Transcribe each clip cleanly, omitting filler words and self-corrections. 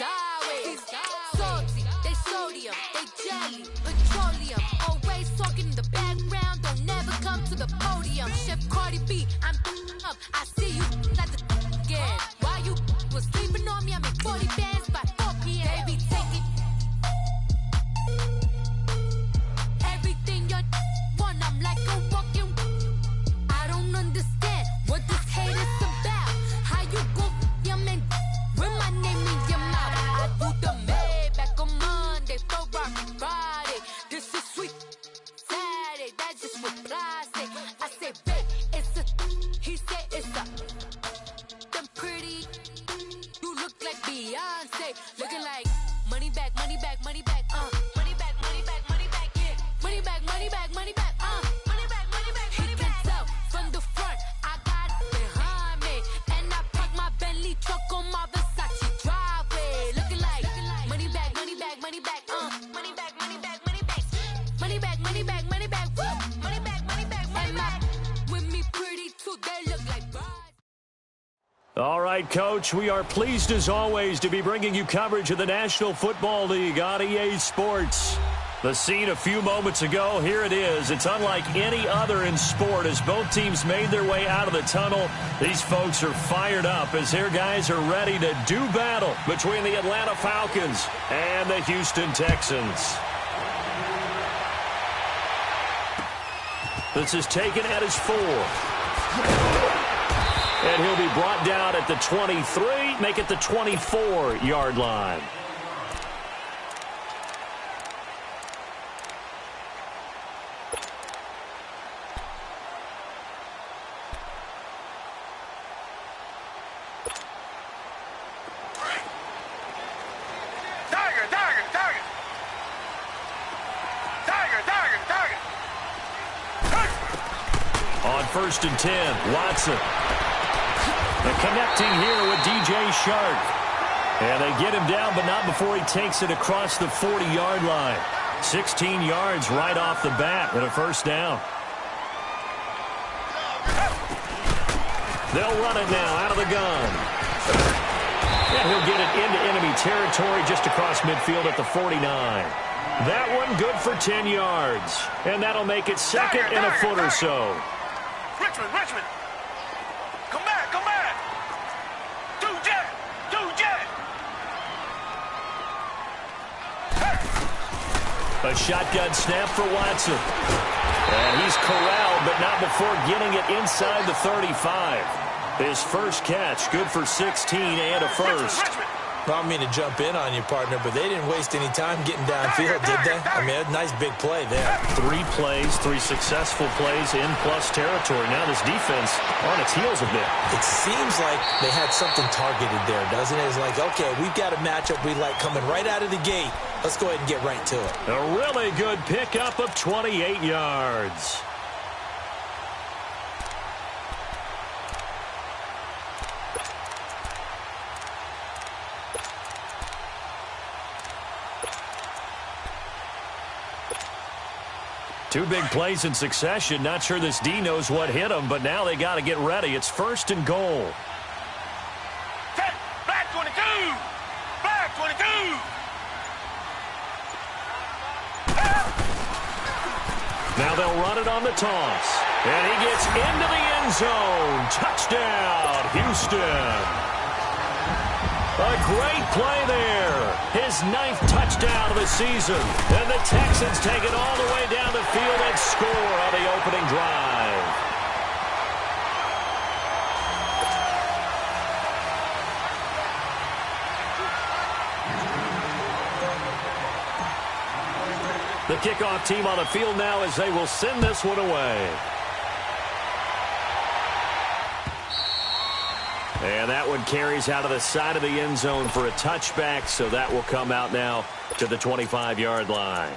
always salty, they sodium, they jelly, petroleum. Always talking in the background, don't never come to the podium. Chef Cardi B, I'm up. I see you at the again. Why you was sleeping on me? I make 40 bands by 4 p.m. Baby, take it. Everything you want, I'm like a walking. I don't understand what this hate is about. How you go your man with my name in your mouth? I do the Maybach on Monday, for rock Friday. This is sweet Saturday, that's just what I say. I say, babe, it's a. He said it's a. Them pretty. You look like Beyonce, looking like money back, money back, money back, money back, money back, money back, yeah. Money back, money back, money back, money back, money back, money back. He can tell from the front, I got it behind me, and I park my Bentley truck on my Versace driveway, looking like money back, money back, money back, money back, money back, money back, money back, money back, money back, woo, money back, money back, money back. With me pretty too, they look like brides. All right, Coach, we are pleased as always to be bringing you coverage of the National Football League on EA Sports. The scene a few moments ago, here it is. It's unlike any other in sport as both teams made their way out of the tunnel. These folks are fired up as their guys are ready to do battle between the Atlanta Falcons and the Houston Texans. This is taken at his 4. And he'll be brought down at the 23, make it the 24-yard line. On 1st and 10, Watson. The connecting here with DJ Shark. And they get him down, but not before he takes it across the 40-yard line. 16 yards right off the bat and a first down. They'll run it now out of the gun. And he'll get it into enemy territory just across midfield at the 49. That one good for 10 yards. And that'll make it second and a foot or so. Richmond. Come back. Two jet. A shotgun snap for Watson. And he's corralled, but not before getting it inside the 35. His first catch, good for 16 and a first. I don't mean to jump in on you, partner, but they didn't waste any time getting downfield, did they? I mean, a nice big play there. 3 plays, 3 successful plays in plus territory. Now this defense on its heels a bit. It seems like they had something targeted there, doesn't it? It's like, okay, we've got a matchup we like coming right out of the gate. Let's go ahead and get right to it. A really good pickup of 28 yards. Two big plays in succession. Not sure this D knows what hit him, but now they got to get ready. It's 1st and goal. Black 22. Now they'll run it on the toss. And he gets into the end zone. Touchdown, Houston. A great play there. His 9th touchdown of the season. And the Texans take it all the way down the field and score on the opening drive. The kickoff team on the field now as they will send this one away. And that one carries out of the side of the end zone for a touchback, so that will come out now to the 25-yard line.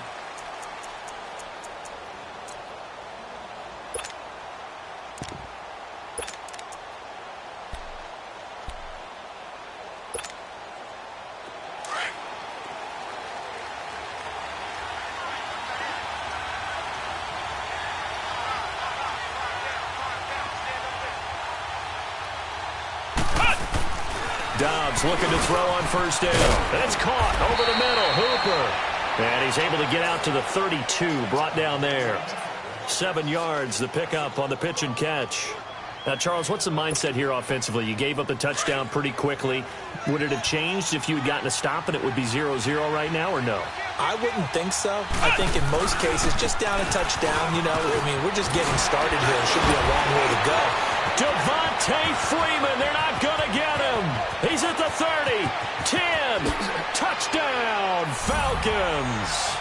Dobbs looking to throw on first down. That's caught over the middle. Hooper. And he's able to get out to the 32, brought down there. 7 yards, the pickup on the pitch and catch. Now, Charles, what's the mindset here offensively? You gave up the touchdown pretty quickly. Would it have changed if you had gotten a stop and it would be 0-0 right now, or no? I wouldn't think so. I think in most cases, just down a touchdown, you know, I mean, we're just getting started here. It should be a long way to go. Devontae Freeman, they're not going to get him. He's at the 30, 10, touchdown, Falcons.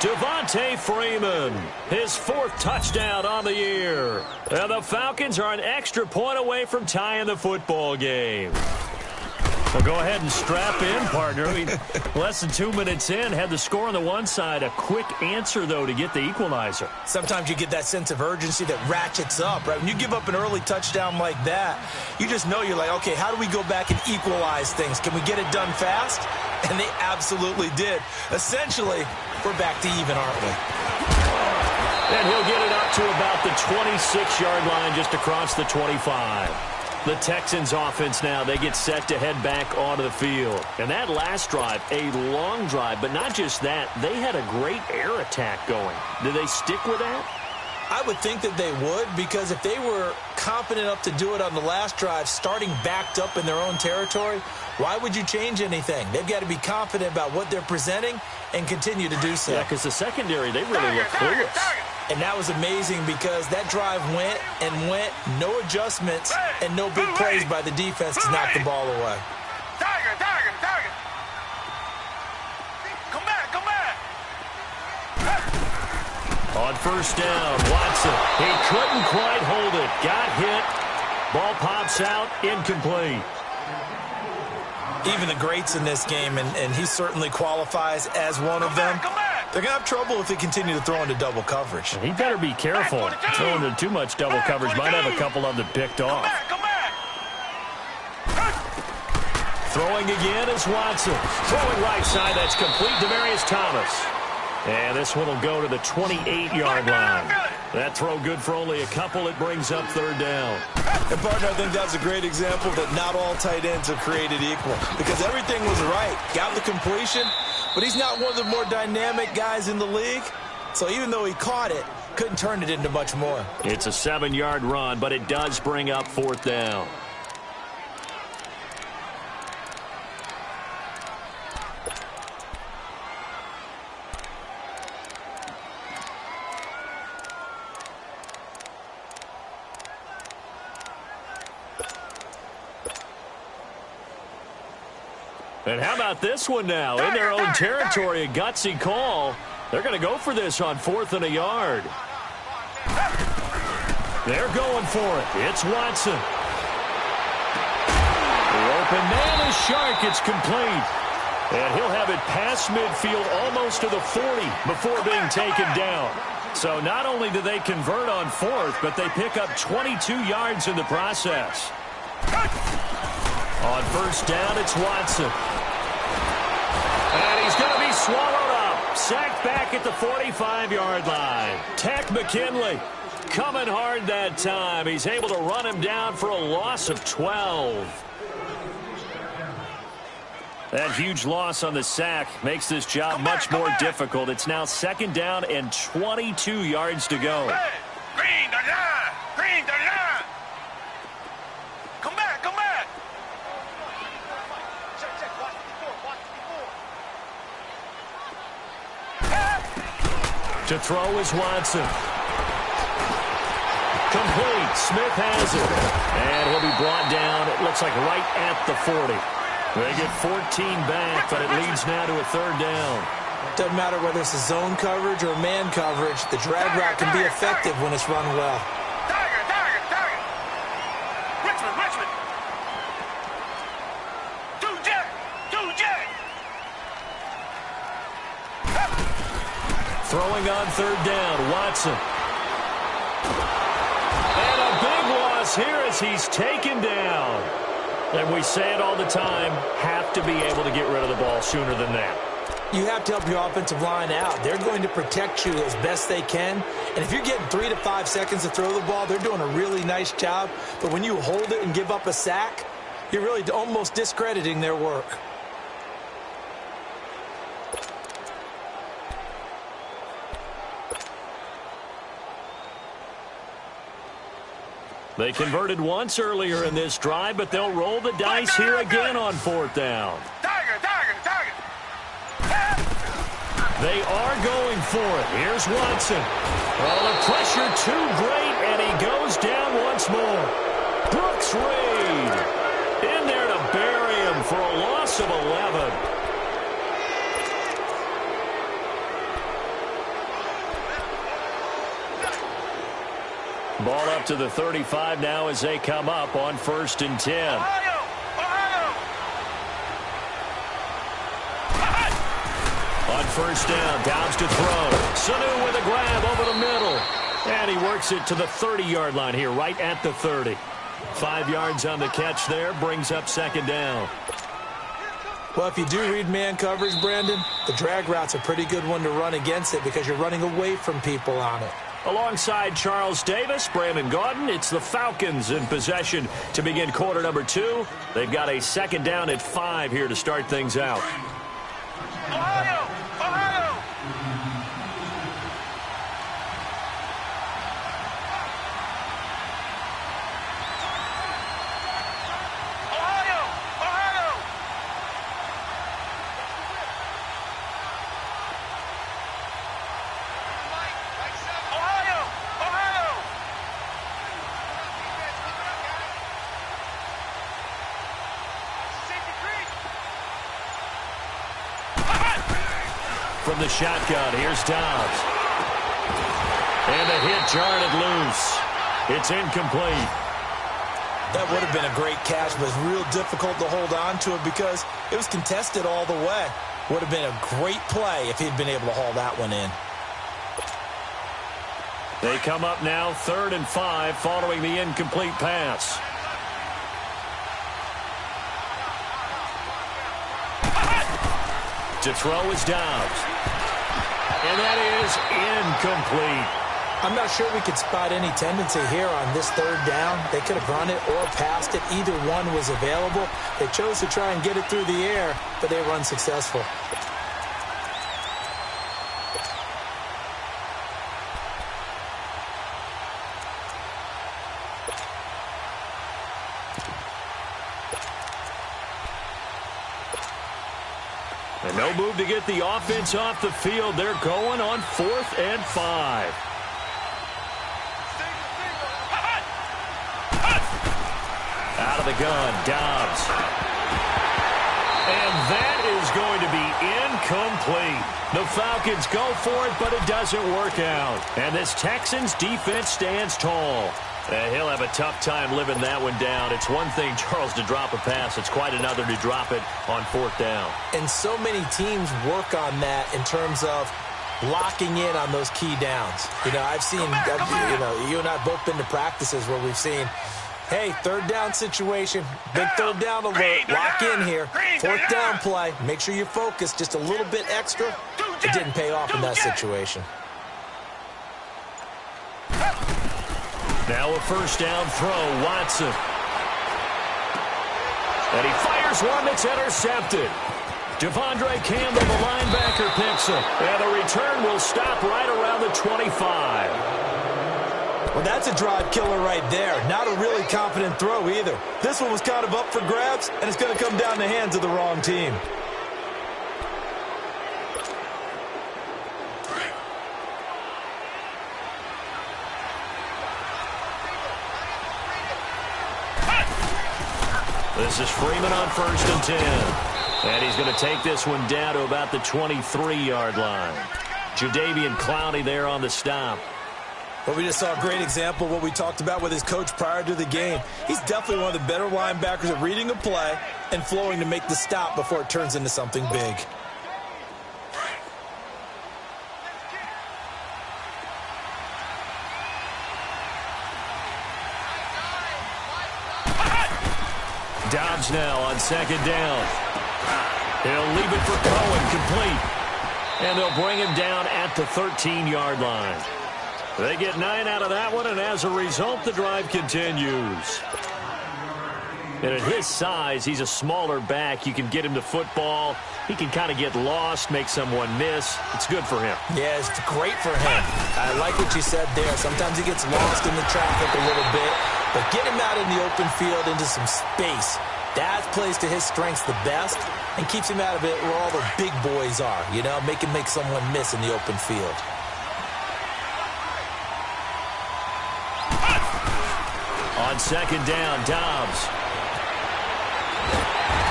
Devontae Freeman, his 4th touchdown on the year. And the Falcons are an extra point away from tying the football game. Well, go ahead and strap in, partner. Less than 2 minutes in, had the score on the one side. A quick answer, though, to get the equalizer. Sometimes you get that sense of urgency that ratchets up, right? When you give up an early touchdown like that, you just know you're like, okay, how do we go back and equalize things? Can we get it done fast? And they absolutely did. Essentially, we're back to even, aren't we? And he'll get it up to about the 26-yard line, just across the 25. The Texans offense now, they get set to head back onto the field. And that last drive, a long drive, but not just that, they had a great air attack going. Do they stick with that? I would think that they would, because if they were confident enough to do it on the last drive, starting backed up in their own territory, why would you change anything? They've got to be confident about what they're presenting and continue to do so. Yeah, because the secondary, they really look clueless. And that was amazing because that drive went and went, no adjustments, and no big plays by the defense to knock the ball away. Tiger. Come back. On first down, Watson. He couldn't quite hold it. Got hit. Ball pops out, incomplete. Even the greats in this game, and he certainly qualifies as one of them, they're going to have trouble if they continue to throw into double coverage. He better be careful. Throwing into too much double coverage might have a couple of them picked off. Come back. Throwing again is Watson. Throwing right side, that's complete. Demaryius Thomas. And this one will go to the 28-yard line. That throw good for only a couple. It brings up third down. And, partner, I think that's a great example that not all tight ends are created equal, because everything was right. Got the completion, but he's not one of the more dynamic guys in the league. So even though he caught it, couldn't turn it into much more. It's a 7-yard run, but it does bring up fourth down. And how about this one now? In their own territory, a gutsy call. They're going to go for this on 4th and a yard. They're going for it. It's Watson. The open man is Shark. It's complete. And he'll have it past midfield almost to the 40 before being taken down. So not only do they convert on 4th, but they pick up 22 yards in the process. On first down, it's Watson. And he's going to be swallowed up. Sacked back at the 45-yard line. Takk McKinley coming hard that time. He's able to run him down for a loss of 12. That huge loss on the sack makes this job much more difficult. It's now 2nd down and 22 yards to go. Green the line. Come back. To throw is Watson. Complete. Smith has it. And he'll be brought down, it looks like right at the 40. They get 14 back, but it leads now to a 3rd down. Doesn't matter whether it's a zone coverage or man coverage, the drag route can be effective when it's run well. Tiger. Richmond. 2 jet. Throwing on 3rd down, Watson. And a big loss here as he's taken down. And we say it all the time, have to be able to get rid of the ball sooner than that. You have to help your offensive line out. They're going to protect you as best they can. And if you're getting 3 to 5 seconds to throw the ball, they're doing a really nice job. But when you hold it and give up a sack, You're really almost discrediting their work. They converted once earlier in this drive, but they'll roll the dice here again on 4th down. Tiger. They are going for it. Here's Watson. Oh, the pressure too great, and he goes down once more. Brooks Reed in there to bury him for a loss of 11. Ball up to the 35 now as they come up on 1st and 10. On 1st down, Dobbs to throw. Sanu with a grab over the middle. And he works it to the 30-yard line here, right at the 30. 5 yards on the catch there, brings up 2nd down. Well, if you do read man coverage, Brandon, the drag route's a pretty good one to run against it because you're running away from people on it. Alongside Charles Davis, Brandon Gaudin, it's the Falcons in possession to begin quarter number 2. They've got a 2nd down at 5 here to start things out. Ohio! From the shotgun, here's Dobbs. And a hit jarred it loose. It's incomplete. That would have been a great catch, but it's real difficult to hold on to it because it was contested all the way. Would have been a great play if he'd been able to haul that one in. They come up now 3rd and 5 following the incomplete pass. To throw is Dobbs. And that is incomplete. I'm not sure we could spot any tendency here on this 3rd down. They could have run it or passed it. Either one was available. They chose to try and get it through the air, but they were unsuccessful. And no move to get the offense off the field. They're going on 4th and 5. Out of the gun, Dobbs. And that is going to be incomplete. The Falcons go for it, but it doesn't work out. And this Texans defense stands tall. He'll have a tough time living that one down. It's one thing, Charles, to drop a pass. It's quite another to drop it on 4th down. And so many teams work on that in terms of locking in on those key downs. You know, I've seen, you and I have both been to practices where we've seen, hey, 3rd down situation, big 3rd down alert, lock in here, 4th down play, make sure you're focused just a little bit extra. It didn't pay off in that situation. Now a 1st down throw, Watson. And he fires one that's intercepted. Devondre Campbell, the linebacker, picks him. And the return will stop right around the 25. Well, that's a drive killer right there. Not a really confident throw either. This one was kind of up for grabs, and it's going to come down the hands of the wrong team. This is Freeman on 1st and 10. And he's going to take this one down to about the 23-yard line. Jadeveon Clowney there on the stop. Well, we just saw a great example of what we talked about with his coach prior to the game. He's definitely one of the better linebackers at reading a play and flowing to make the stop before it turns into something big. Dobbs now on 2nd down. He'll leave it for Cohen, complete. And they'll bring him down at the 13-yard line. They get 9 out of that one, and as a result, the drive continues. And at his size, he's a smaller back. You can get him the football. He can kind of get lost, make someone miss. It's good for him. Yeah, it's great for him. I like what you said there. Sometimes he gets lost in the traffic a little bit, but get him out in the open field into some space. That plays to his strengths the best and keeps him out of it where all the big boys are, you know, make someone miss in the open field. On second down, Dobbs.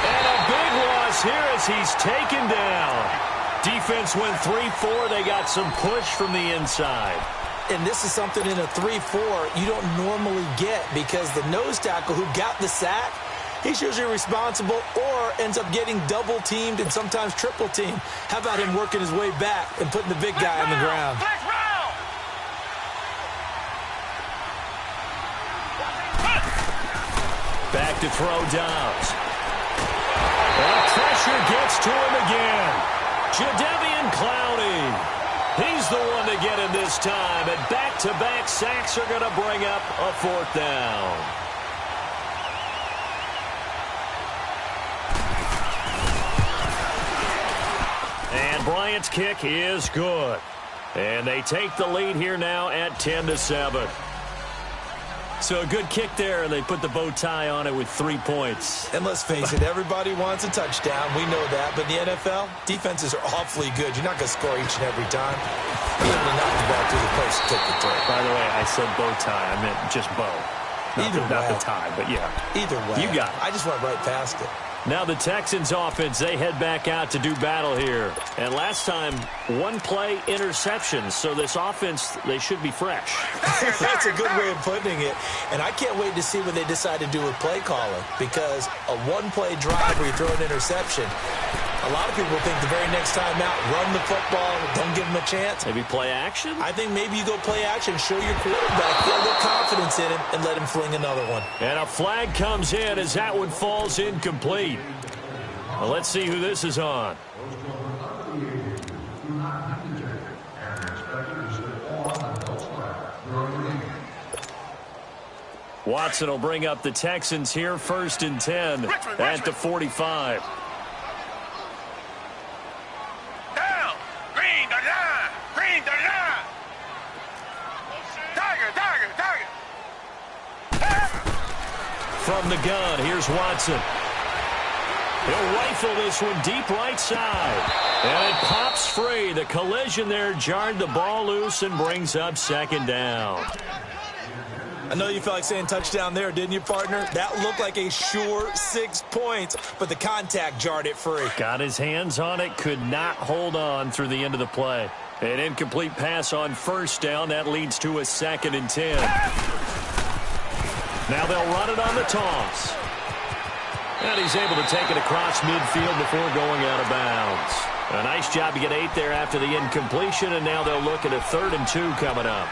And a big loss here as he's taken down. Defense went 3-4. They got some push from the inside. And this is something in a 3-4 you don't normally get because the nose tackle who got the sack, he's usually responsible or ends up getting double-teamed and sometimes triple-teamed. How about him working his way back and putting the big guy on the ground? Back to throw Dobbs. And pressure gets to him again. Jadeveon Clowney. He's the one to get him this time. And back-to-back sacks are going to bring up a fourth down. And Bryant's kick is good. And they take the lead here now at 10-7. So a good kick there, and they put the bow tie on it with 3 points. And let's face it, everybody wants a touchdown. We know that. But in the NFL, defenses are awfully good. You're not going to score each and every time. You're able to knock the ball through the post and kick the toe. By the way, I said bow tie. I meant just bow. Not the tie, but yeah. Either way. You got it. I just went right past it. Now the Texans offense, they head back out to do battle here. And last time, one play interception. So this offense, they should be fresh. That's a good way of putting it. And I can't wait to see what they decide to do with play calling. Because a one-play drive where you throw an interception, a lot of people think the very next time out, run the football, don't give them a chance. Maybe play action? I think maybe you go play action, show your quarterback, get a little confidence in him, and let him fling another one. And a flag comes in as that one falls incomplete. Well, let's see who this is on. Watson will bring up the Texans here, 1st and 10 at the 45. From the gun, here's Watson. He'll rifle this one deep right side. And it pops free. The collision there jarred the ball loose and brings up 2nd down. I know you felt like saying touchdown there, didn't you, partner? That looked like a sure 6 points, but the contact jarred it free. Got his hands on it, could not hold on through the end of the play. An incomplete pass on 1st down. That leads to a 2nd and 10. Now they'll run it on the toss. And he's able to take it across midfield before going out of bounds. A nice job to get 8 there after the incompletion, and now they'll look at a 3rd and 2 coming up.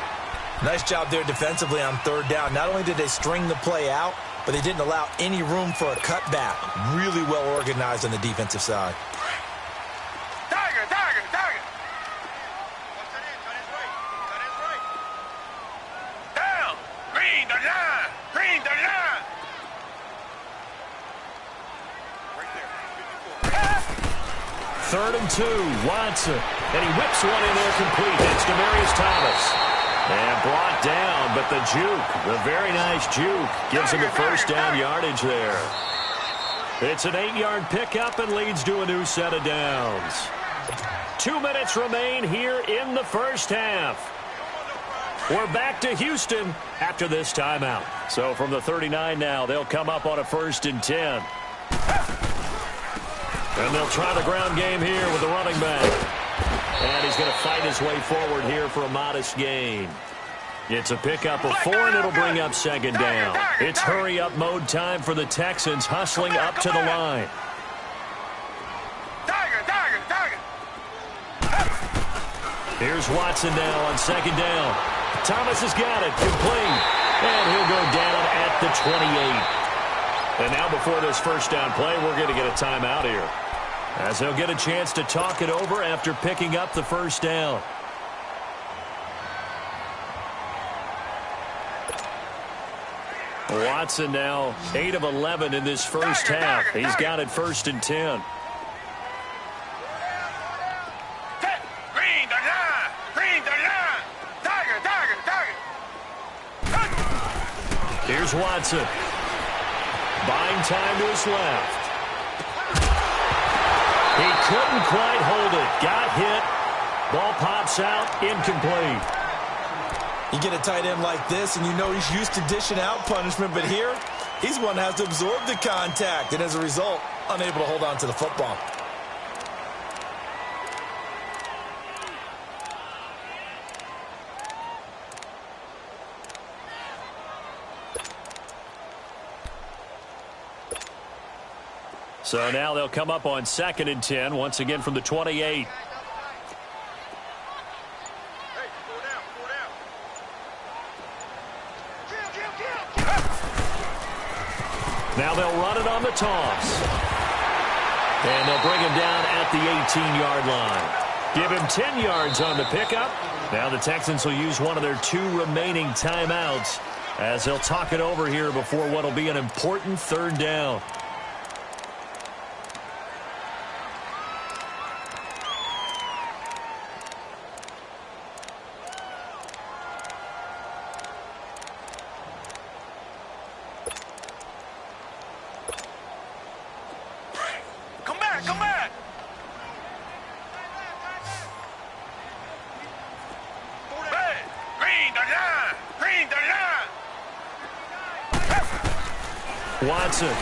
Nice job there defensively on 3rd down. Not only did they string the play out, but they didn't allow any room for a cutback. Really well organized on the defensive side. Down! Green the line! Green the line! 3rd and 2, Watson. And he whips one in there complete. It's Demaryius Thomas. And brought down, but the juke, the very nice juke, gives him the 1st down yardage there. It's an 8-yard pickup and leads to a new set of downs. 2 minutes remain here in the 1st half. We're back to Houston after this timeout. So from the 39 now, they'll come up on a 1st and 10. And they'll try the ground game here with the running back. And he's going to fight his way forward here for a modest gain. It's a pickup of 4, and it'll bring up 2nd down. It's hurry-up mode time for the Texans, hustling up to the line. Here's Watson now on 2nd down. Thomas has got it, complete. And he'll go down at the 28. And now before this 1st down play, we're going to get a timeout here, as they'll get a chance to talk it over after picking up the 1st down. Watson now 8 of 11 in this first half. He's got it 1st and 10. Green the line. Green the line. Target. Here's Watson. Buying time to his left. He couldn't quite hold it. Got hit. Ball pops out. Incomplete. You get a tight end like this, and you know he's used to dishing out punishment, but here, he's one that has to absorb the contact, and as a result, unable to hold on to the football. So now they'll come up on 2nd and 10, once again from the 28. Now they'll run it on the toss. And they'll bring him down at the 18-yard line. Give him 10 yards on the pickup. Now the Texans will use one of their 2 remaining timeouts as they'll talk it over here before what will be an important 3rd down. Come back. Hey, green the line. Watson.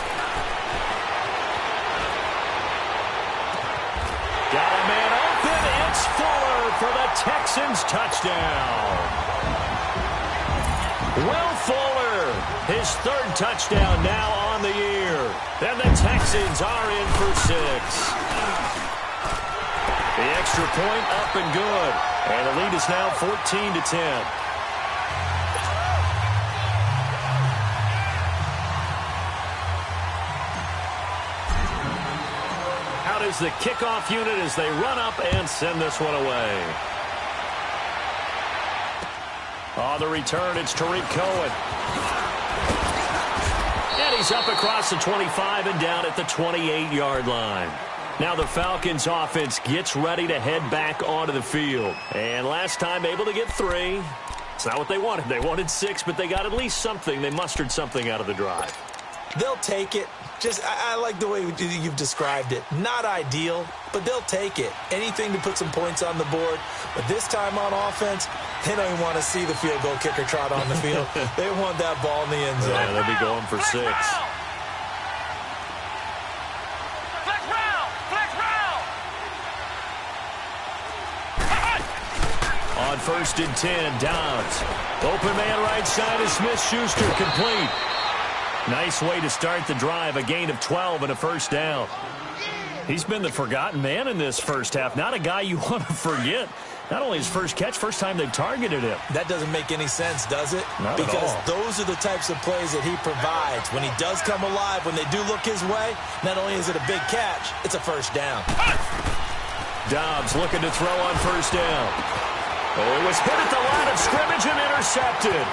Got a man open. It's Fuller for the Texans touchdown. Will Fuller, his 3rd touchdown now on the year. And the Texans are in for 6. The extra point up and good. And the lead is now 14-10. Out is the kickoff unit as they run up and send this one away. On the return, it's Tariq Cohen. And he's up across the 25 and down at the 28-yard line. Now the Falcons offense gets ready to head back onto the field. And last time able to get 3. It's not what they wanted. They wanted 6, but they got at least something. They mustered something out of the drive. They'll take it. I like the way you've described it. Not ideal, but they'll take it. Anything to put some points on the board. But this time on offense, they don't even want to see the field goal kicker trot on the field. They want that ball in the end zone. Yeah, they'll be going for 6. Flex round. On 1st and 10, Downs. Open man right side is Smith-Schuster, complete. Nice way to start the drive, a gain of 12 and a 1st down. He's been the forgotten man in this first half. Not a guy you want to forget. Not only his first catch, first time they've targeted him. That doesn't make any sense, does it? Not because at all. Those are the types of plays that he provides. When he does come alive, when they do look his way, not only is it a big catch, it's a 1st down. Dobbs looking to throw on 1st down. Oh, it was hit at the line of scrimmage and intercepted.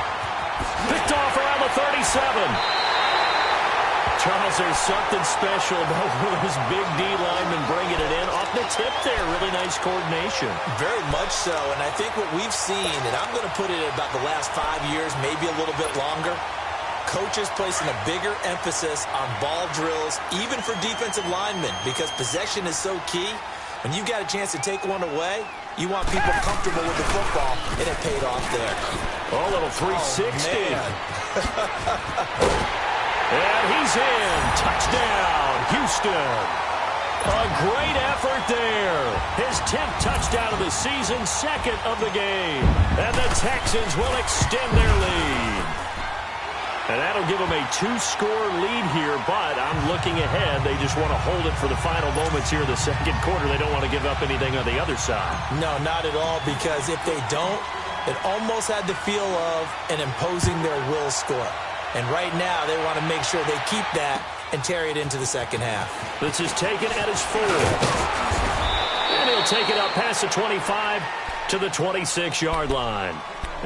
Picked off around the 37. Charles, there's something special about those big D linemen bringing it in. Off the tip there, really nice coordination. Very much so, and I think what we've seen, and I'm going to put it at about the last 5 years, maybe a little bit longer, coaches placing a bigger emphasis on ball drills, even for defensive linemen, because possession is so key. When you've got a chance to take one away, you want people comfortable with the football, and it paid off there. Oh, a little 360. Oh, and he's in. Touchdown, Houston. A great effort there. His 10th touchdown of the season, 2nd of the game. And the Texans will extend their lead. And that'll give them a 2-score lead here, but I'm looking ahead. They just want to hold it for the final moments here in the 2nd quarter. They don't want to give up anything on the other side. No, not at all, because if they don't, it almost had the feel of an imposing their will score. And right now, they want to make sure they keep that and carry it into the 2nd half. This is taken at his 4. And he'll take it up past the 25 to the 26-yard line.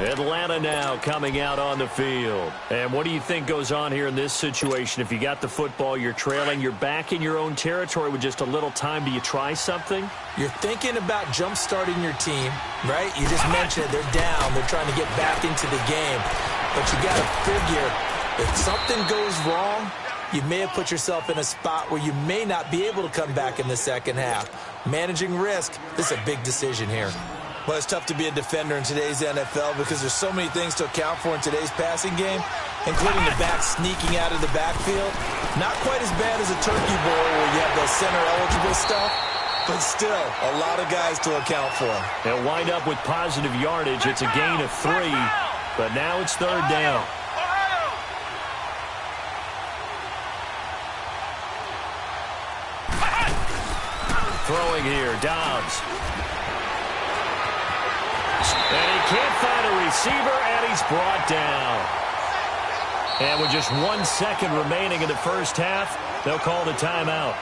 Atlanta now coming out on the field. And what do you think goes on here in this situation? If you got the football, you're trailing, you're back in your own territory with just a little time. Do you try something? You're thinking about jump-starting your team, right? You just mentioned it. They're down. They're trying to get back into the game. But you got to figure, if something goes wrong, you may have put yourself in a spot where you may not be able to come back in the second half. Managing risk, this is a big decision here. Well, it's tough to be a defender in today's NFL because there's so many things to account for in today's passing game, including the back sneaking out of the backfield. Not quite as bad as a turkey bowl where you have the center-eligible stuff, but still a lot of guys to account for. They'll wind up with positive yardage. It's a gain of 3, but now it's third down. Throwing here, Dobbs. And he can't find a receiver, and he's brought down. And with just 1 second remaining in the first half, they'll call the timeout.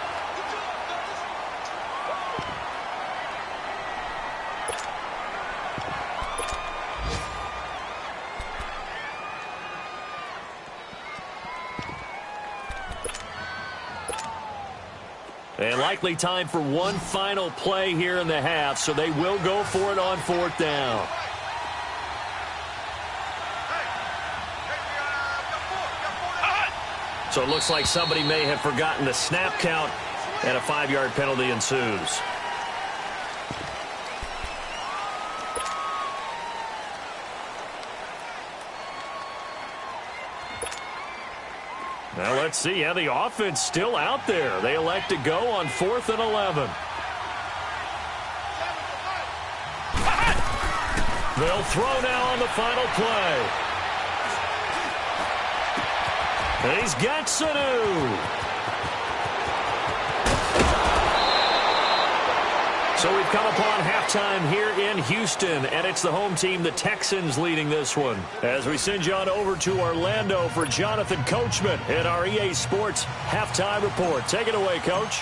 And likely time for one final play here in the half, so they will go for it on 4th down. So it looks like somebody may have forgotten the snap count, and a 5-yard penalty ensues. Now let's see how the offense still out there. They elect to go on 4th and 11. They'll throw now on the final play. And he's got Sanu. So we've come upon halftime here in Houston, and it's the home team, the Texans, leading this one. As we send you on over to Orlando for Jonathan Coachman in our EA Sports halftime report. Take it away, Coach.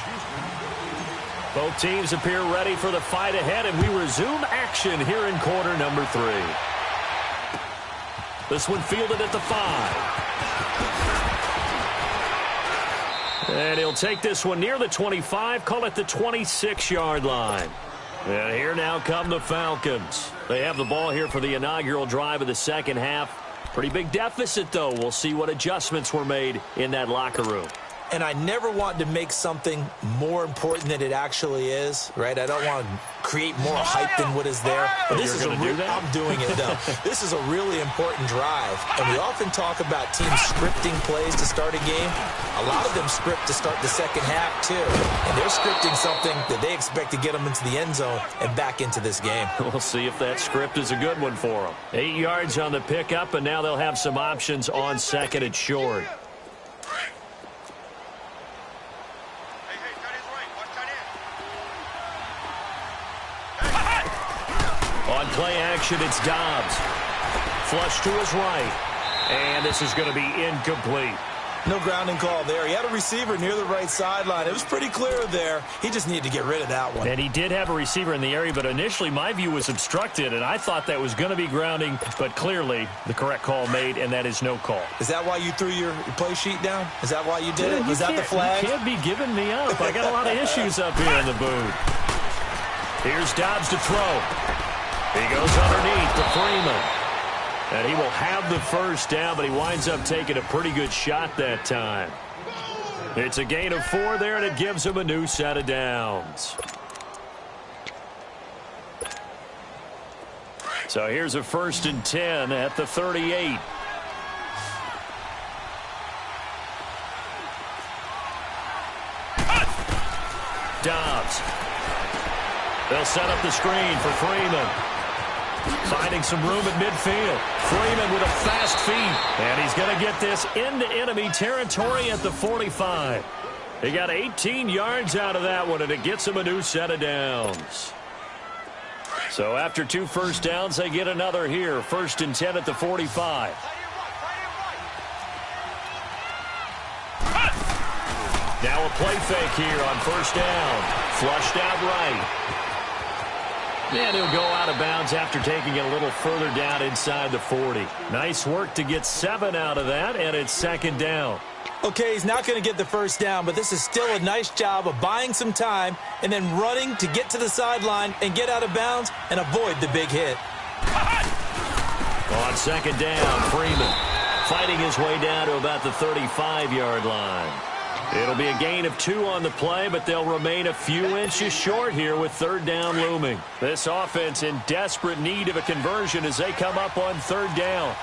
Both teams appear ready for the fight ahead, and we resume action here in quarter number 3. This one fielded at the 5. And he'll take this one near the 25, call it the 26-yard line. And here now come the Falcons. They have the ball here for the inaugural drive of the second half. Pretty big deficit, though. We'll see what adjustments were made in that locker room. And I never want to make something more important than it actually is, right? I don't want to create more hype than what is there. But this is I'm doing it, though. This is a really important drive. And we often talk about teams scripting plays to start a game. A lot of them script to start the second half, too. And they're scripting something that they expect to get them into the end zone and back into this game. We'll see if that script is a good one for them. 8 yards on the pickup, and now they'll have some options on 2nd and short. On play action, it's Dobbs. Flush to his right. And this is going to be incomplete. No grounding call there. He had a receiver near the right sideline. It was pretty clear there. He just needed to get rid of that one. And he did have a receiver in the area, but initially my view was obstructed, and I thought that was going to be grounding, but clearly the correct call made, and that is no call. Is that why you threw your play sheet down? Is that why you did it? Was that the flag? You can't be giving me up. I got a lot of issues up here in the booth. Here's Dobbs to throw. He goes underneath to Freeman. And he will have the first down, but he winds up taking a pretty good shot that time. It's a gain of 4 there, and it gives him a new set of downs. So here's a 1st and 10 at the 38. Dobbs. They'll set up the screen for Freeman. Finding some room at midfield. Freeman with a fast feet. And he's going to get this into enemy territory at the 45. He got 18 yards out of that one, and it gets him a new set of downs. So after 2 first downs, they get another here. 1st and 10 at the 45. Now a play fake here on 1st down. Flushed out right. And he'll go out of bounds after taking it a little further down inside the 40. Nice work to get 7 out of that, and it's second down. Okay, he's not going to get the first down, but this is still a nice job of buying some time and then running to get to the sideline and get out of bounds and avoid the big hit. On second down, Freeman fighting his way down to about the 35-yard line. It'll be a gain of 2 on the play, but they'll remain a few inches short here with third down looming. This offense in desperate need of a conversion as they come up on third down.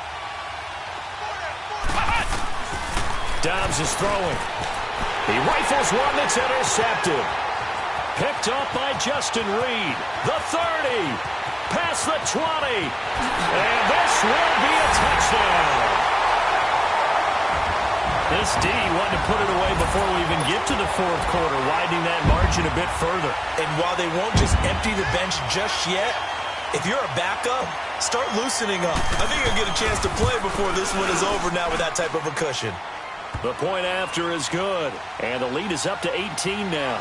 Dobbs is throwing. He rifles one that's intercepted. Picked up by Justin Reed. The 30. Past the 20. And this will be a touchdown. This D wanted to put it away before we even get to the fourth quarter, widening that margin a bit further. And while they won't just empty the bench just yet, if you're a backup, start loosening up. I think you'll get a chance to play before this one is over now with that type of a cushion. The point after is good, and the lead is up to 18 now.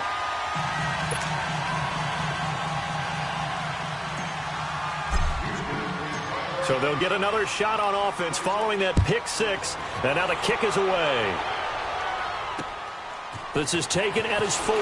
So they'll get another shot on offense following that pick 6, and now the kick is away. This is taken at his 4.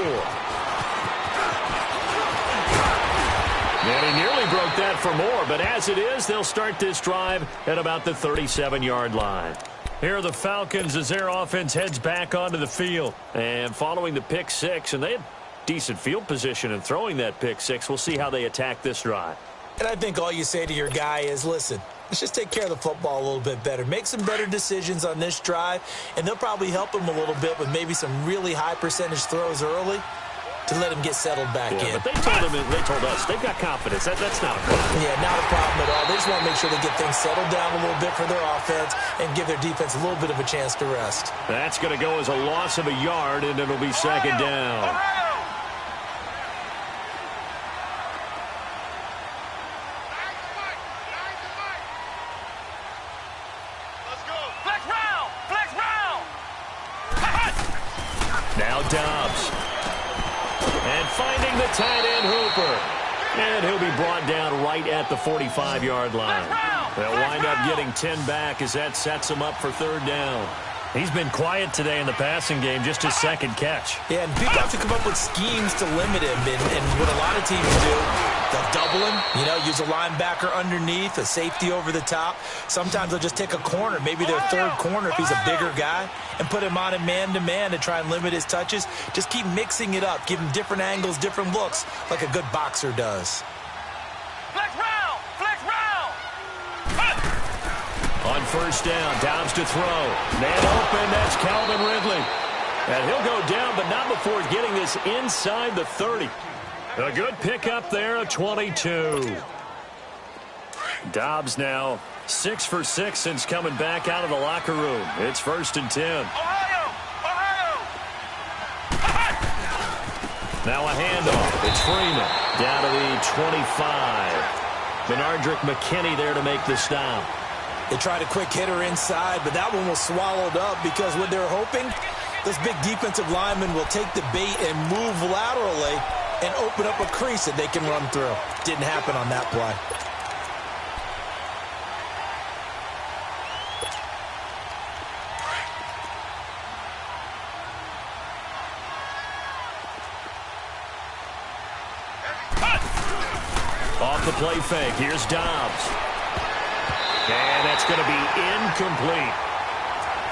And he nearly broke that for more, but as it is, they'll start this drive at about the 37-yard line. Here are the Falcons as their offense heads back onto the field. And following the pick 6, and they had decent field position in throwing that pick 6, we'll see how they attack this drive. And I think all you say to your guy is, listen, let's just take care of the football a little bit better. Make some better decisions on this drive, and they'll probably help him a little bit with maybe some really high percentage throws early to let him get settled back in. But they told us they've got confidence. That's not a problem. Yeah, not a problem at all. They just want to make sure they get things settled down a little bit for their offense and give their defense a little bit of a chance to rest. That's going to go as a loss of a yard, and it'll be second down. Now Dobbs. And finding the tight end Hooper. And he'll be brought down right at the 45-yard line. They'll wind up getting 10 back as that sets him up for third down. He's been quiet today in the passing game, just his second catch. Yeah, and people have to come up with schemes to limit him. And what a lot of teams do, they'll double him, use a linebacker underneath, a safety over the top. Sometimes they'll just take a corner, maybe their third corner if he's a bigger guy, and put him on a man-to-man to try and limit his touches. Just keep mixing it up, give him different angles, different looks, like a good boxer does. On first down, Dobbs to throw. Man open, that's Calvin Ridley. And he'll go down, but not before getting this inside the 30. A good pickup there, a 22. Dobbs now 6 for 6 since coming back out of the locker room. It's first and 10. Now a handoff. It's Freeman down to the 25. Benardrick McKinney there to make the stop. They tried a quick hitter inside, but that one was swallowed up because what they're hoping, this big defensive lineman will take the bait and move laterally and open up a crease that they can run through. Didn't happen on that play. Off the play fake, here's Dobbs. And that's going to be incomplete.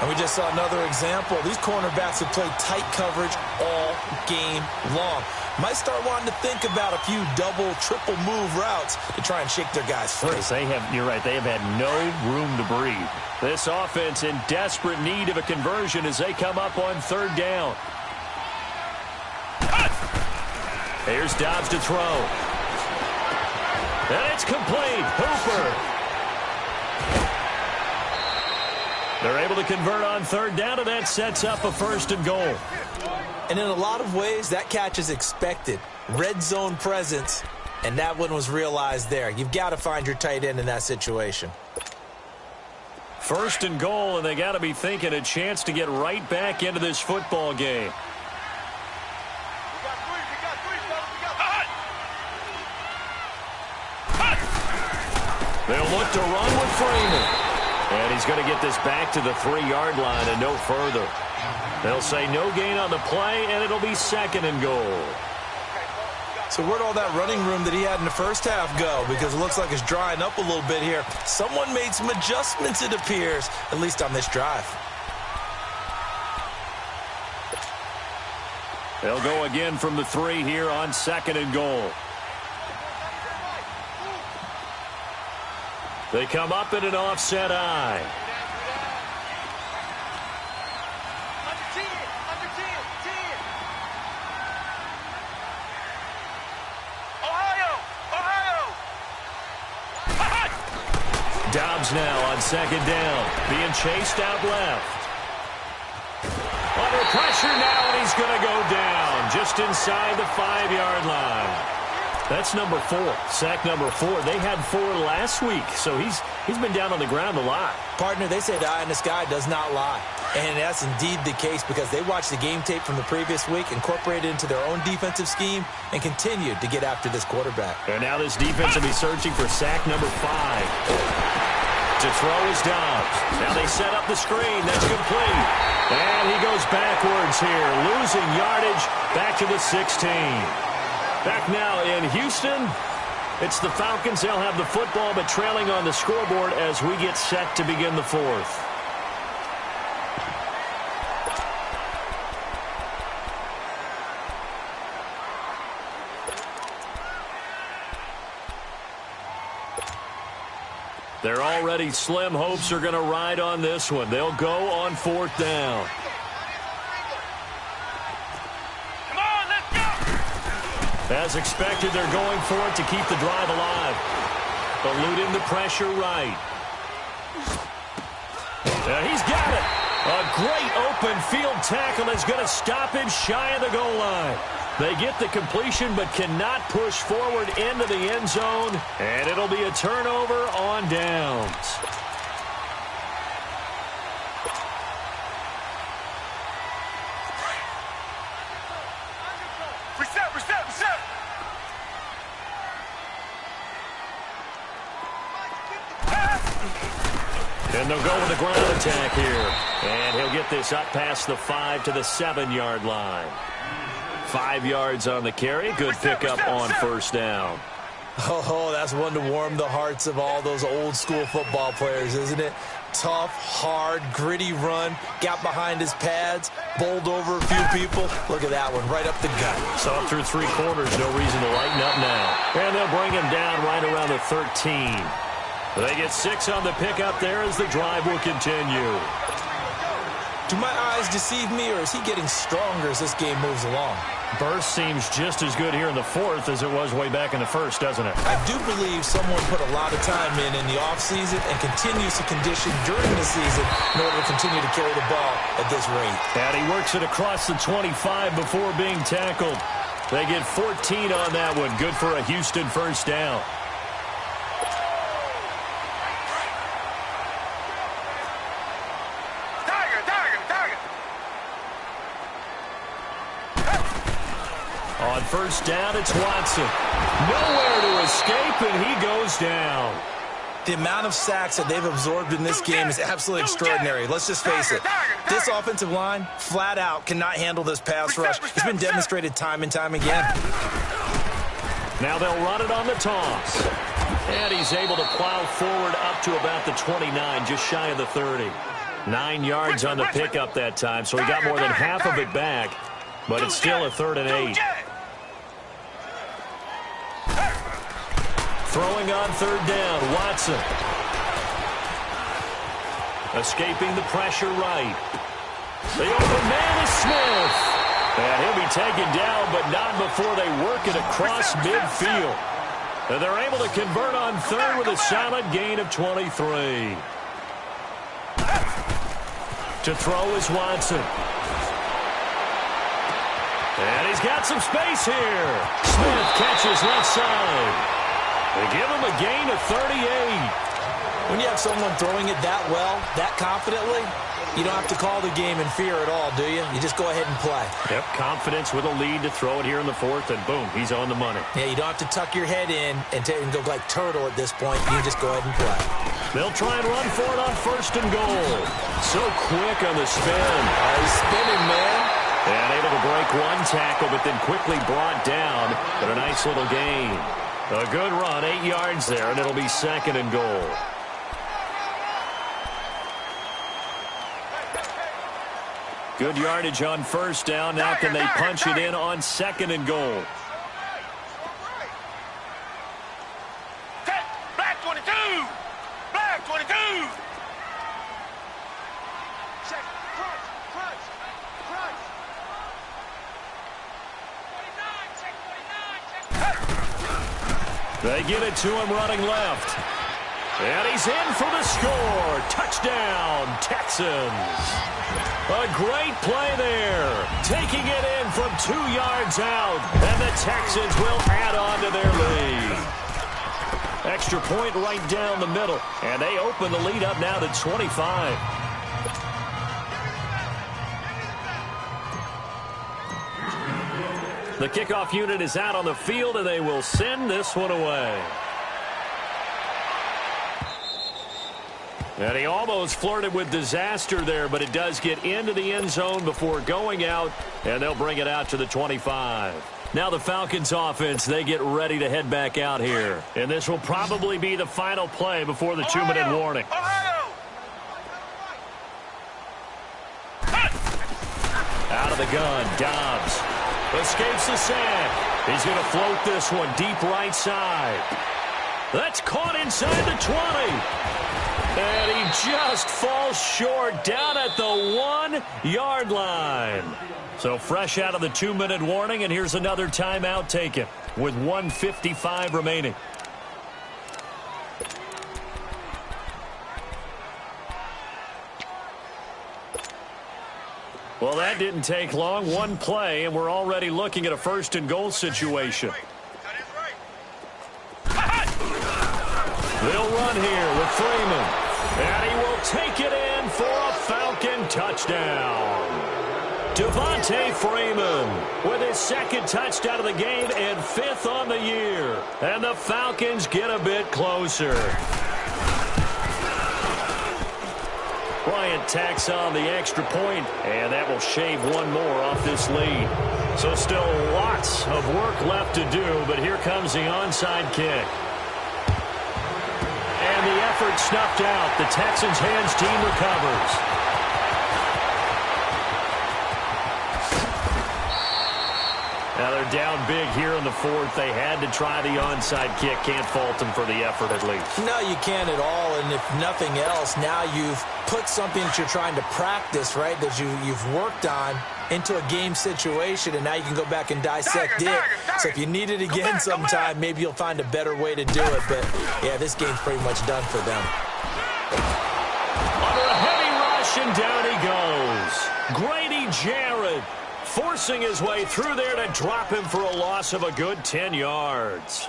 And we just saw another example. These cornerbacks have played tight coverage all game long. Might start wanting to think about a few double, triple move routes to try and shake their guys free. You're right, they have had no room to breathe. This offense in desperate need of a conversion as they come up on third down. Here's Dobbs to throw. And it's complete. Hooper. They're able to convert on third down, and that sets up a first and goal. And in a lot of ways, that catch is expected. Red zone presence, and that one was realized there. You've got to find your tight end in that situation. First and goal, and they got to be thinking a chance to get right back into this football game. They'll look to run with Freeman. And he's going to get this back to the 3-yard line and no further. They'll say no gain on the play, and it'll be 2nd and goal. So where'd all that running room that he had in the first half go? Because it looks like it's drying up a little bit here. Someone made some adjustments, it appears, at least on this drive. They'll go again from the 3 here on 2nd and goal. They come up in an offset eye. Dobbs now on 2nd down, being chased out left. Under pressure now, and he's going to go down just inside the 5-yard line. That's number 4, sack number 4. They had 4 last week, so he's been down on the ground a lot. Partner, they say the eye in the sky does not lie. And that's indeed the case because they watched the game tape from the previous week, incorporated it into their own defensive scheme, and continued to get after this quarterback. And now this defense will be searching for sack number 5. To throw is Dobbs. Now they set up the screen. That's complete. And he goes backwards here, losing yardage back to the 16. Back now in Houston. It's the Falcons. They'll have the football, but trailing on the scoreboard as we get set to begin the 4th. Their already slim hopes are going to ride on this one. They'll go on 4th down. Come on, let's go! As expected, they're going for it to keep the drive alive. Eluding the pressure right. He's got it. A great open field tackle is going to stop him shy of the goal line. They get the completion but cannot push forward into the end zone, and it'll be a turnover on downs. Reset, reset, reset! And they'll go with the ground attack here. And he'll get this up past the 5 to the 7-yard line. 5 yards on the carry. Good pickup on 1st down. Oh, that's one to warm the hearts of all those old school football players, isn't it? Tough, hard, gritty run. Got behind his pads. Bowled over a few people. Look at that one, right up the gut. Saw through 3 quarters. No reason to lighten up now. And they'll bring him down right around the 13. They get 6 on the pickup there as the drive will continue. Do my eyes deceive me, or is he getting stronger as this game moves along? Burst seems just as good here in the 4th as it was way back in the 1st, doesn't it? I do believe someone put a lot of time in the offseason and continues to condition during the season in order to continue to carry the ball at this rate. And he works it across the 25 before being tackled. They get 14 on that one. Good for a Houston 1st down. On 1st down, it's Watson. Nowhere to escape, and he goes down. The amount of sacks that they've absorbed in this game is absolutely extraordinary. Let's just face it. This offensive line, flat out, cannot handle this pass rush. It's been demonstrated time and time again. Now they'll run it on the toss. And he's able to plow forward up to about the 29, just shy of the 30. 9 yards on the pickup that time, so he got more than half of it back. But it's still a 3rd and 8. Throwing on 3rd down, Watson. Escaping the pressure right. The open man is Smith. And he'll be taken down, but not before they work it across midfield. And they're able to convert on 3rd with a solid gain of 23. To throw is Watson. And he's got some space here. Smith catches left side. They give him a gain of 38. When you have someone throwing it that well, that confidently, you don't have to call the game in fear at all, do you? You just go ahead and play. Yep, confidence with a lead to throw it here in the fourth, and boom, he's on the money. Yeah, you don't have to tuck your head in and go like turtle at this point. You just go ahead and play. They'll try and run for it on first and goal. So quick on the spin. Oh, he's spinning, man. And able to break one tackle, but then quickly brought down. But a nice little gain. A good run, 8 yards there, and it'll be second and goal. Good yardage on first down. Now can they punch it in on second and goal? Black 22! Black 22! Check. Crunch. 49, check 49, check. They give it to him running left. And he's in for the score. Touchdown, Texans. A great play there. Taking it in from 2 yards out. And the Texans will add on to their lead. Extra point right down the middle. And they open the lead up now to 25. The kickoff unit is out on the field, and they will send this one away. And he almost flirted with disaster there, but it does get into the end zone before going out, and they'll bring it out to the 25. Now the Falcons offense, they get ready to head back out here. And this will probably be the final play before the 2-minute warning. Out of the gun, Dobbs escapes the sack. He's going to float this one deep right side. That's caught inside the 20. And he just falls short down at the 1-yard line. So fresh out of the 2-minute warning, and here's another timeout taken with 1:55 remaining. Well, that didn't take long. One play, and we're already looking at a first and goal situation. They'll run here with Freeman. And he will take it in for a Falcon touchdown. Devontae Freeman with his second touchdown of the game and 5th on the year. And the Falcons get a bit closer. Bryant tacks on the extra point, and that will shave one more off this lead. So still lots of work left to do, but here comes the onside kick. And the effort snuffed out. The Texans hands team recovers. Now they're down big here in the fourth. They had to try the onside kick. Can't fault them for the effort at least. No, you can't at all. And if nothing else, now you've put something that you're trying to practice, right, that you've worked on into a game situation, and now you can go back and dissect it. So if you need it again sometime, maybe you'll find a better way to do it. But, yeah, this game's pretty much done for them. Under a heavy rush, and down he goes. Grady Jarrett forcing his way through there to drop him for a loss of a good 10 yards.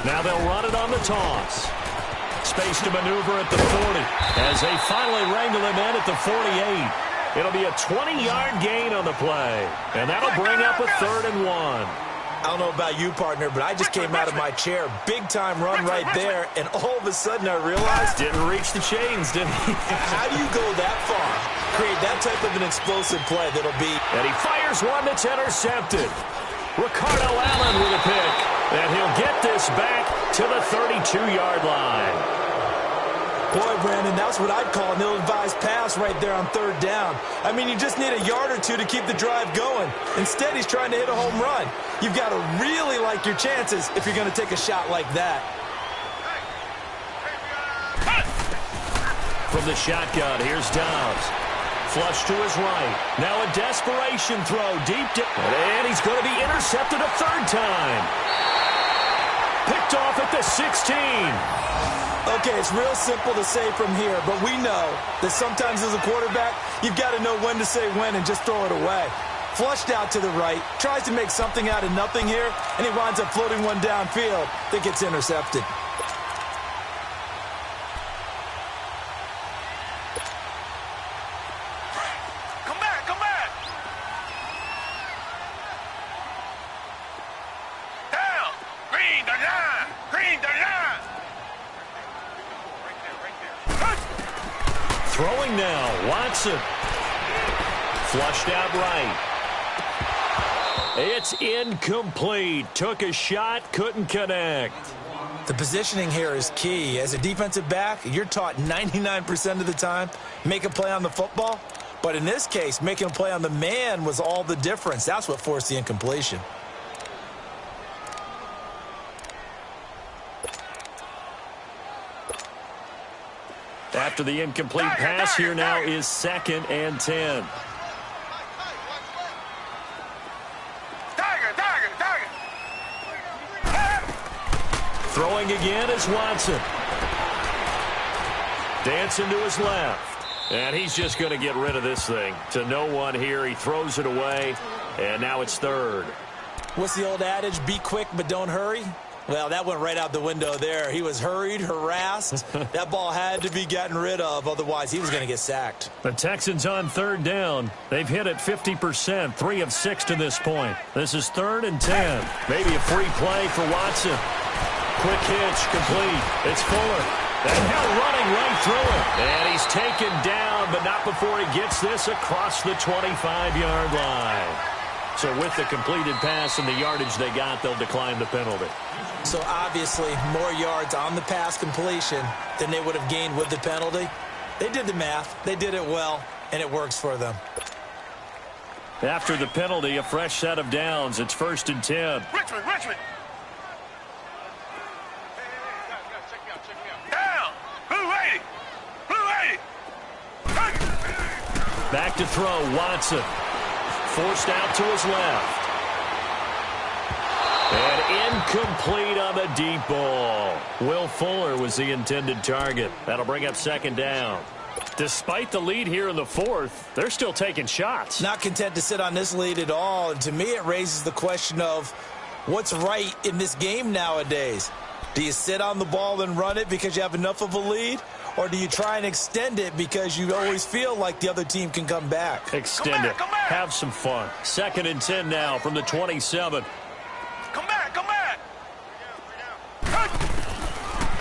Now they'll run it on the toss. Space to maneuver at the 40 as they finally wrangle him in at the 48. It'll be a 20-yard gain on the play, and that'll bring up a 3rd and 1. I don't know about you, partner, but I just came out of my chair. Big-time run right there, and all of a sudden I realized... Didn't reach the chains, did he? How do you go that far? Create that type of an explosive play that'll be... And he fires one that's intercepted. Ricardo Allen with a pick. And he'll get this back to the 32-yard line. Boy, Brandon, that's what I'd call an ill-advised pass right there on 3rd down. I mean, you just need a yard or two to keep the drive going. Instead, he's trying to hit a home run. You've got to really like your chances if you're going to take a shot like that. From the shotgun, here's Dobbs. Flush to his right. Now a desperation throw deep down. And he's going to be intercepted a 3rd time. Picked off at the 16. Okay, it's real simple to say from here, but we know that sometimes as a quarterback, you've got to know when to say when and just throw it away. Flushed out to the right, tries to make something out of nothing here, and he winds up floating one downfield that gets intercepted. Come back, come back. Down. Green the line. Green the line. Right there. Throwing now, Watson. Flushed out right. It's incomplete. Took a shot, couldn't connect. The positioning here is key. As a defensive back, you're taught 99% of the time, make a play on the football. But in this case, making a play on the man was all the difference. That's what forced the incompletion. After the incomplete pass, here now is 2nd and 10. Throwing again is Watson. Dancing to his left. And he's just going to get rid of this thing. To no one here. He throws it away. And now it's 3rd. What's the old adage? Be quick, but don't hurry. Well, that went right out the window there. He was hurried, harassed. That ball had to be gotten rid of. Otherwise, he was going to get sacked. The Texans on 3rd down. They've hit it 50%, 3 of 6 to this point. This is 3rd and 10. Maybe a free play for Watson. Quick hitch, complete. It's Fuller. And now running right through it. And he's taken down, but not before he gets this across the 25-yard line. So with the completed pass and the yardage they got, they'll decline the penalty. So obviously, more yards on the pass completion than they would have gained with the penalty. They did the math. They did it well, and it works for them. After the penalty, a fresh set of downs. It's 1st and 10. Richmond. Down. Blue 80. Back to throw, Watson. Forced out to his left. And incomplete on the deep ball. Will Fuller was the intended target. That'll bring up 2nd down. Despite the lead here in the 4th, they're still taking shots. Not content to sit on this lead at all. And to me, it raises the question of what's right in this game nowadays. Do you sit on the ball and run it because you have enough of a lead? Or do you try and extend it because you always feel like the other team can come back? Extend it. Have some fun. 2nd and 10 now from the 27. Come back.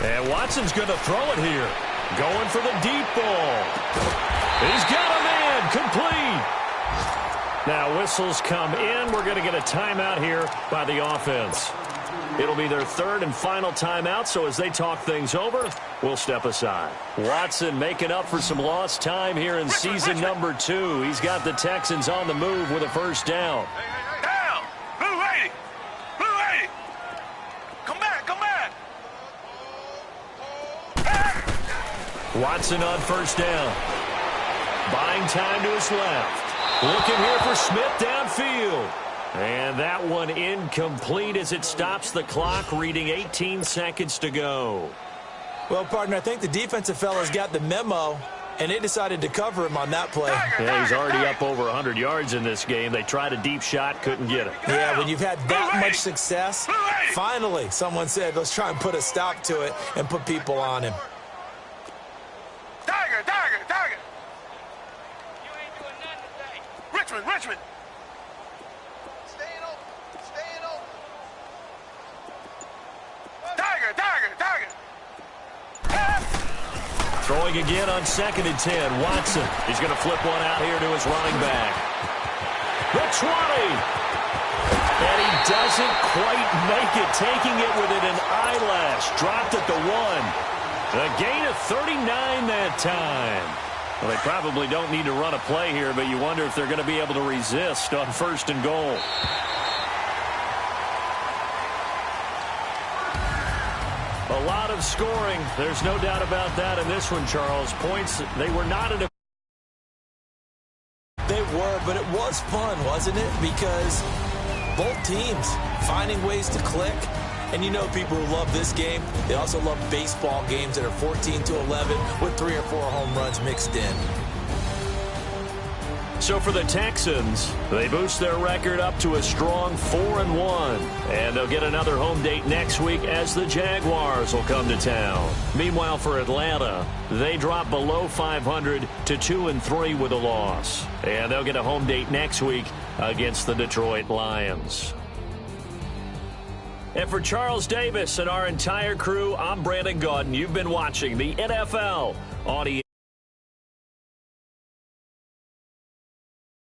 And Watson's going to throw it here. Going for the deep ball. He's got a man. Complete. Now whistles come in. We're going to get a timeout here by the offense. It'll be their 3rd and final timeout, so as they talk things over, we'll step aside. Watson making up for some lost time here in season number 2. He's got the Texans on the move with a 1st down. Down. Blue 80. Come back. Watson on 1st down. Buying time to his left. Looking here for Smith downfield. And that one incomplete as it stops the clock, reading 18 seconds to go. Well, partner, I think the defensive fellas got the memo, and they decided to cover him on that play. Yeah, he's already up over 100 yards in this game. They tried a deep shot, couldn't get it. Yeah, when you've had that much success, finally someone said, let's try and put a stop to it and put people on him. Tiger. You ain't doing nothing today. Richmond. Staying open. Tiger. Throwing again on 2nd and 10. Watson. He's going to flip one out here to his running back. The 20. And he doesn't quite make it. Taking it within an eyelash. Dropped at the 1. A gain of 39 that time. Well, they probably don't need to run a play here, but you wonder if they're going to be able to resist on 1st and goal. A lot of scoring. There's no doubt about that in this one, Charles. Points, they were not in a... They were, but it was fun, wasn't it? Because both teams finding ways to click. And you know people who love this game, they also love baseball games that are 14-11 with 3 or 4 home runs mixed in. So for the Texans, they boost their record up to a strong 4-1. And they'll get another home date next week as the Jaguars will come to town. Meanwhile, for Atlanta, they drop below 500 to 2-3 with a loss. And they'll get a home date next week against the Detroit Lions. And for Charles Davis and our entire crew, I'm Brandon Gaudin. You've been watching the NFL Audio.